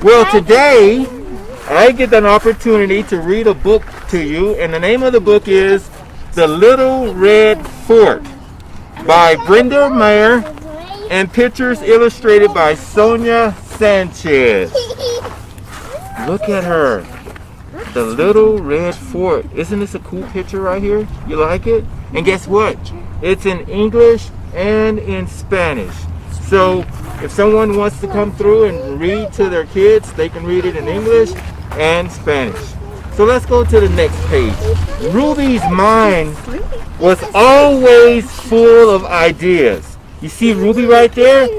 Well, today I get an opportunity to read a book to you, and the name of the book is The Little Red Fort by Brenda Meyer and pictures illustrated by Sonia Sanchez. Look at her. The Little Red Fort. Isn't this a cool picture right here? You like it? And guess what? It's in English and in Spanish. So if someone wants to come through and read to their kids, they can read it in English and Spanish. So let's go to the next page. Ruby's mind was always full of ideas. You see Ruby right there?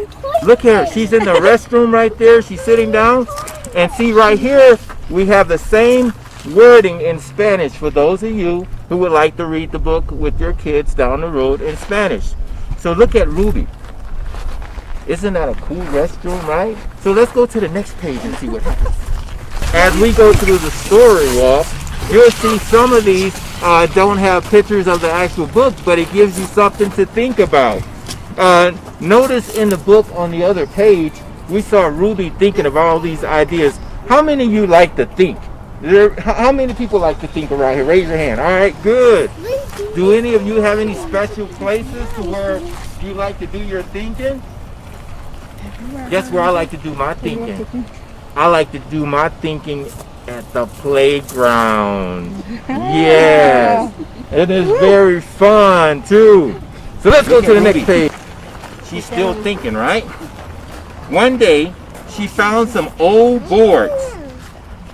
Look at her. She's in the restroom right there. She's sitting down. And see right here, we have the same wording in Spanish for those of you who would like to read the book with your kids down the road in Spanish. So look at Ruby. Isn't that a cool restroom, right? So let's go to the next page and see what happens. As we go through the story walk, you'll see some of these don't have pictures of the actual book, but it gives you something to think about. Notice in the book on the other page, we saw Ruby thinking of all these ideas. How many of you like to think? How many people like to think around here? Raise your hand. All right, good. Do any of you have any special places to where you like to do your thinking? Guess where I like to do my thinking? I like to do my thinking at the playground. Yes. It is very fun too. So let's go to the next page. She's still thinking, right? One day, she found some old boards.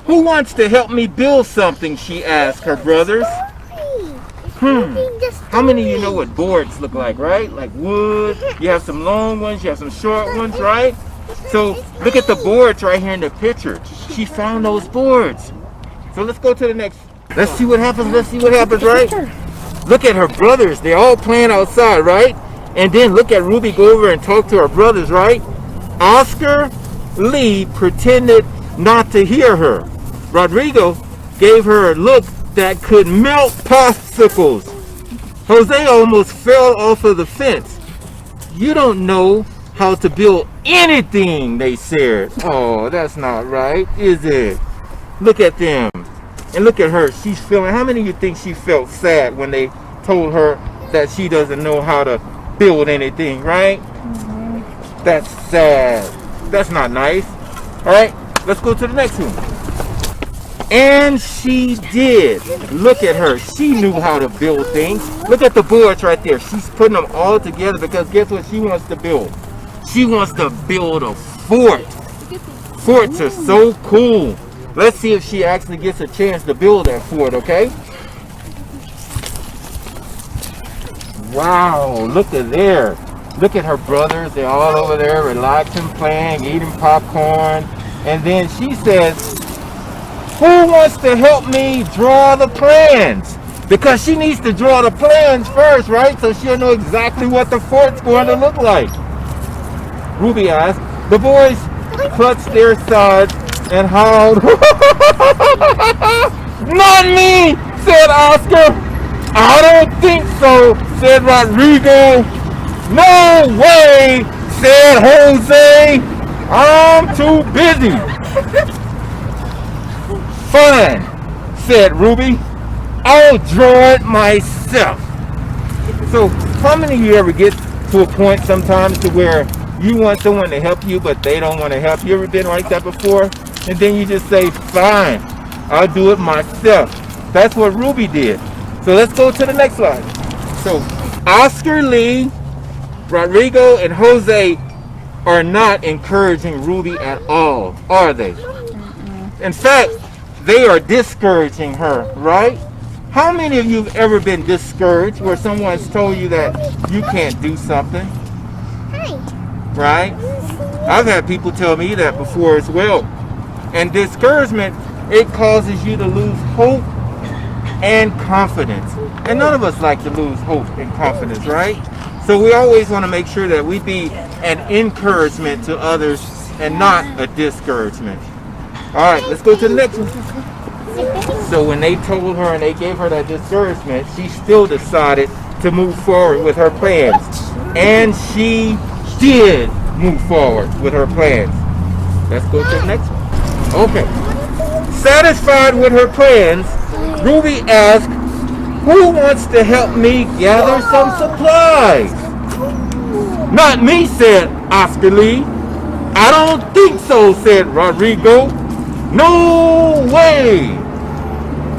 Who wants to help me build something? She asked her brothers. How many of you know what boards look like, right? Like wood. You have some long ones, you have some short ones, right? So look at the boards right here in the picture. She found those boards. So let's go to the next. Let's see what happens. Let's see what happens, right? Look at her brothers. They're all playing outside, right? And then look at Ruby go over and talk to her brothers, right? Oscar Lee pretended not to hear her. Rodrigo gave her a look that could melt popsicles. Jose almost fell off of the fence. You don't know how to build anything, they said. Oh, that's not right, is it? Look at them. And look at her. She's feeling, how many of you think she felt sad when they told her that she doesn't know how to build anything, right? That's sad. That's not nice. All right, let's go to the next one. And she did. Look at her. She knew how to build things. Look at the boards right there. She's putting them all together because guess what she wants to build? She wants to build a fort. Forts are so cool. Let's see if she actually gets a chance to build that fort, okay? Wow, look at there. Look at her brothers. They're all over there relaxing, playing, eating popcorn. And then she says, who wants to help me draw the plans? Because she needs to draw the plans first, right? So she'll know exactly what the fort's going to look like. Ruby asked. The boys clutched their sides and howled. Not me, said Oscar. I don't think so, said Rodrigo. No way, said Jose. I'm too busy. Fine, said Ruby. I'll draw it myself. So how many of you ever get to a point sometimes to where you want someone to help you but they don't want to help? You ever been like that before? And then you just say, fine, I'll do it myself. That's what Ruby did. So let's go to the next slide. So Oscar Lee, Rodrigo, and Jose are not encouraging Ruby at all, are they? In fact, they are discouraging her, right? How many of you have ever been discouraged where someone's told you that you can't do something? Right? I've had people tell me that before as well. And discouragement, it causes you to lose hope and confidence. And none of us like to lose hope and confidence, right? So we always want to make sure that we be an encouragement to others and not a discouragement. All right, let's go to the next one. So when they told her and they gave her that discouragement, she still decided to move forward with her plans. And she did move forward with her plans. Let's go to the next one. Okay. Satisfied with her plans, Ruby asked, "Who wants to help me gather some supplies?" "Not me," said Oscar Lee. "I don't think so," said Rodrigo. "No way,"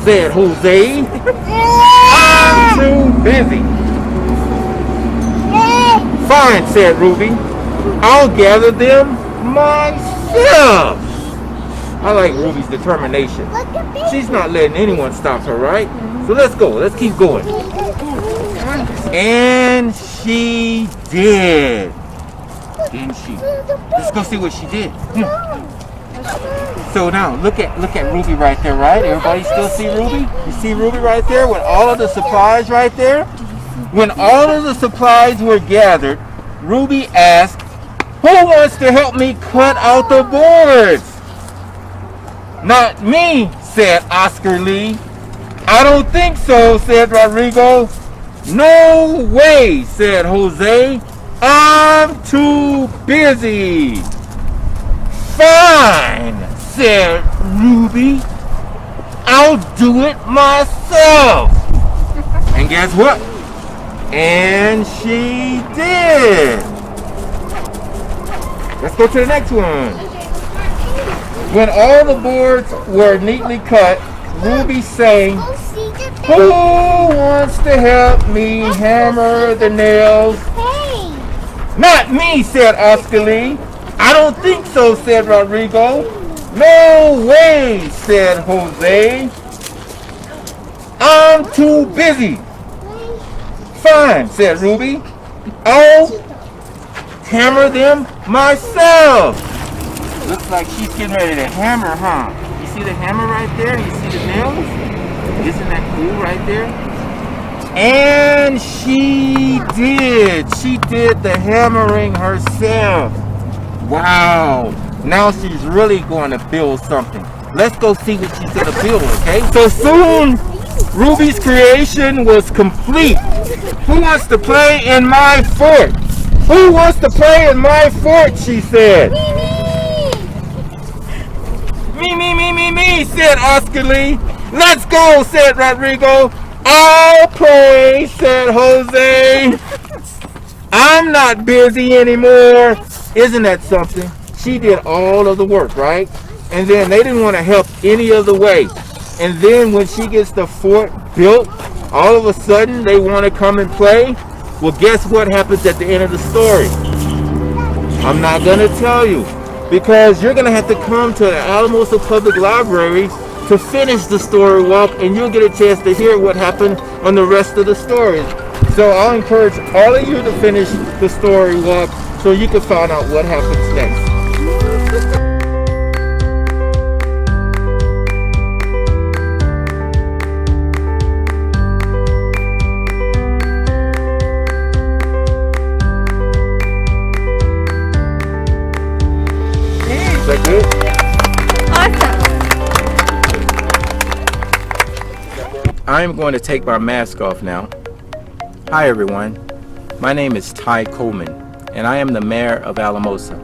said Jose. "I'm too busy." "Fine," said Ruby. "I'll gather them myself." I like Ruby's determination. She's not letting anyone stop her, right? So let's go. Let's keep going. And she did. Didn't she? Let's go see what she did. So now look at Ruby right there, right? Everybody still see Ruby? You see Ruby right there with all of the supplies right there? When all of the supplies were gathered, Ruby asked, "Who wants to help me cut out the boards?" "Not me," said Oscar Lee. "I don't think so," said Rodrigo. "No way," said Jose. "I'm too busy." "Fine," said Ruby. "I'll do it myself." And guess what? And she did. Let's go to the next one. When all the boards were neatly cut, Ruby sang, "Who wants to help me hammer the nails?" "Not me," said Oscar Lee. "I don't think so," said Rodrigo. "No way," said Jose. "I'm too busy." "Fine," said Ruby. "I'll hammer them myself." Looks like she's getting ready to hammer, huh? You see the hammer right there? You see the nails? Isn't that cool right there? And she did. She did the hammering herself. Wow. Now she's really going to build something. Let's go see what she's going to build, okay? So soon, Ruby's creation was complete. "Who wants to play in my fort? Who wants to play in my fort?" she said. Me, said Oscar Lee. "Let's go," said Rodrigo. "I'll play," said Jose. "I'm not busy anymore." Isn't that something? She did all of the work, right? And then they didn't want to help any other way. And then when she gets the fort built, all of a sudden they want to come and play. Well, guess what happens at the end of the story? I'm not going to tell you, because you're going to have to come to the Alamosa Public Library to finish the story walk, and you'll get a chance to hear what happened on the rest of the story. So I'll encourage all of you to finish the story walk so you can find out what happens next. Is that good? Awesome. I'm going to take my mask off now. Hi everyone, my name is Ty Coleman and I am the mayor of Alamosa.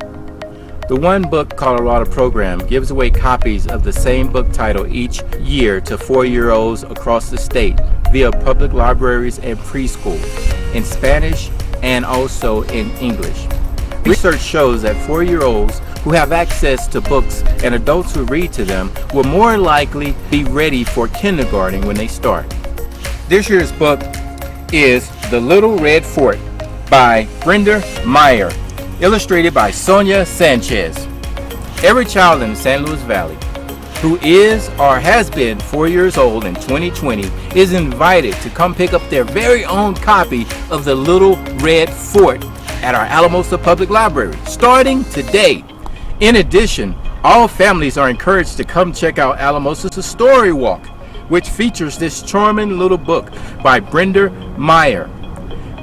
The One Book Colorado program gives away copies of the same book title each year to 4-year-olds across the state via public libraries and preschools in Spanish and also in English. Research shows that 4-year-olds who have access to books and adults who read to them will more likely be ready for kindergarten when they start. This year's book is The Little Red Fort by Brenda Meyer, illustrated by Sonia Sanchez. Every child in the San Luis Valley who is or has been 4 years old in 2020 is invited to come pick up their very own copy of The Little Red Fort at our Alamosa Public Library, starting today. In addition, all families are encouraged to come check out Alamosa's StoryWalk, which features this charming little book by Brenda Meyer.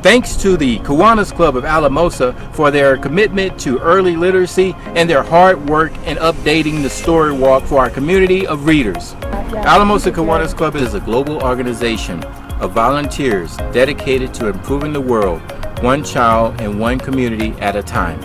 Thanks to the Kiwanis Club of Alamosa for their commitment to early literacy and their hard work in updating the StoryWalk for our community of readers. Alamosa Kiwanis Club is a global organization of volunteers dedicated to improving the world, one child and one community at a time.